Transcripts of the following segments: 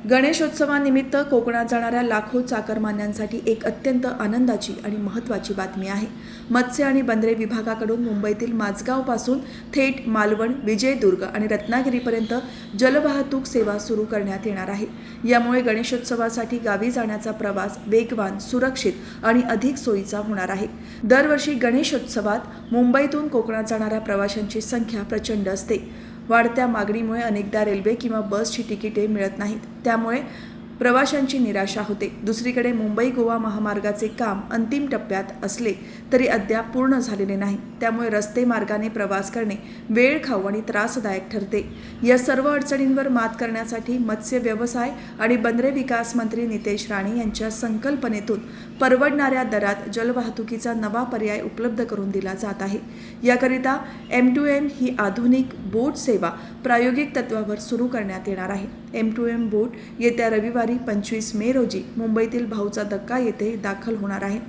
गणेशोत्सवानिमित्त कोकणात जाणाऱ्या लाखो चाकरमान्यांसाठी एक अत्यंत आनंदाची आणि महत्त्वाची बातमी आहे। मत्स्य आणि बंदरे विभागाकडून मुंबईतील माझगावपासून थेट मालवण, विजयदुर्ग आणि रत्नागिरीपर्यंत जलवाहतूक सेवा सुरू करण्यात येणार आहे। यामुळे गणेशोत्सवासाठी गावी जाण्याचा प्रवास वेगवान, सुरक्षित आणि अधिक सोयीचा होणार आहे। दरवर्षी गणेशोत्सवात मुंबईतून कोकणात जाणाऱ्या प्रवाशांची संख्या प्रचंड असते। वाढत्या मागणीमुळे अनेकदा रेल्वे किंवा बसची तिकिटे मिळत नाहीत, त्यामुळे प्रवाशांची निराशा होते। दुसरीकडे मुंबई गोवा महामार्गाचे काम अंतिम टप्प्यात असले तरी अद्याप पूर्ण झालेले नाही, त्यामुळे रस्ते मार्गाने प्रवास करणे वेळखाऊ आणि त्रासदायक ठरते। या सर्व अडचणींवर मात करण्यासाठी मत्स्य व्यवसाय आणि बंदरे विकास मंत्री नितेश राणे यांच्या संकल्पनेतून परवडणाऱ्या दरात जलवाहतुकीचा नवा पर्याय उपलब्ध करून दिला जात आहे। याकरिता M2M ही आधुनिक बोट सेवा प्रायोगिक तत्वावर सुरू करण्यात येणार आहे। M2M बोट येत्या रविवारी 25 मे रोजी मुंबईतील भाऊचा धक्का येथे दाखल होणार आहे।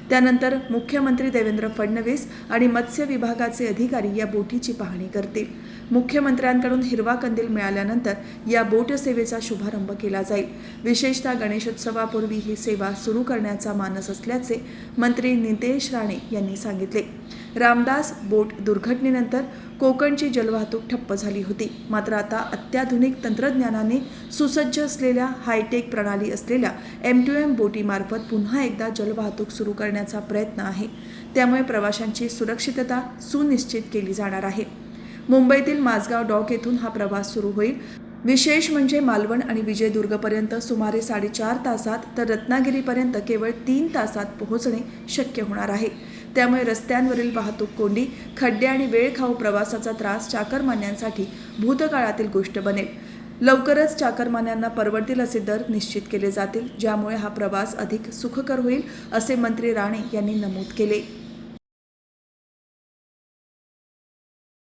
त्यानंतर मुख्यमंत्री देवेंद्र फडणवीस आणि मत्स्य विभागाचे अधिकारी या बोटीची पाहणी करतील। मुख्यमंत्र्यांकडून हिरवा कंदील मिळाल्यानंतर या बोट सेवेचा शुभारंभ केला जाईल। विशेषतः गणेशोत्सवापूर्वी ही सेवा सुरू करण्याचा मानस असल्याचे मंत्री नितेश राणे यांनी सांगितले। रामदास बोट दुर्घटनेनंतर कोकणची जलवाहतूक ठप्प झाली होती, मात्र आता अत्याधुनिक तंत्रज्ञानाने सुसज्ज असलेल्या हायटेक प्रणाली असलेल्या M2M बोटीमार्फत पुन्हा एकदा जलवाहतूक सुरू करण्याचा प्रयत्न आहे। त्यामुळे प्रवाशांची सुरक्षितता सुनिश्चित केली जाणार आहे। मुंबईतील माझगाव डॉक येथून हा प्रवास सुरू होईल। विशेष म्हणजे मालवण आणि विजयदुर्गपर्यंत सुमारे 4.5 तासात तर रत्नागिरीपर्यंत केवळ 3 तासात पोहोचणे शक्य होणार आहे। त्यामुळे रस्त्यांवरील वाहतूक कोंडी, खड्डे आणि वेळखाऊ प्रवासाचा त्रास चाकरमान्यांसाठी भूतकाळातील गोष्ट बनेल। लवकरच चाकरमान्यांना परवडतील असे दर निश्चित केले जातील, ज्यामुळे हा प्रवास अधिक सुखकर होईल, असे मंत्री राणे यांनी नमूद केले।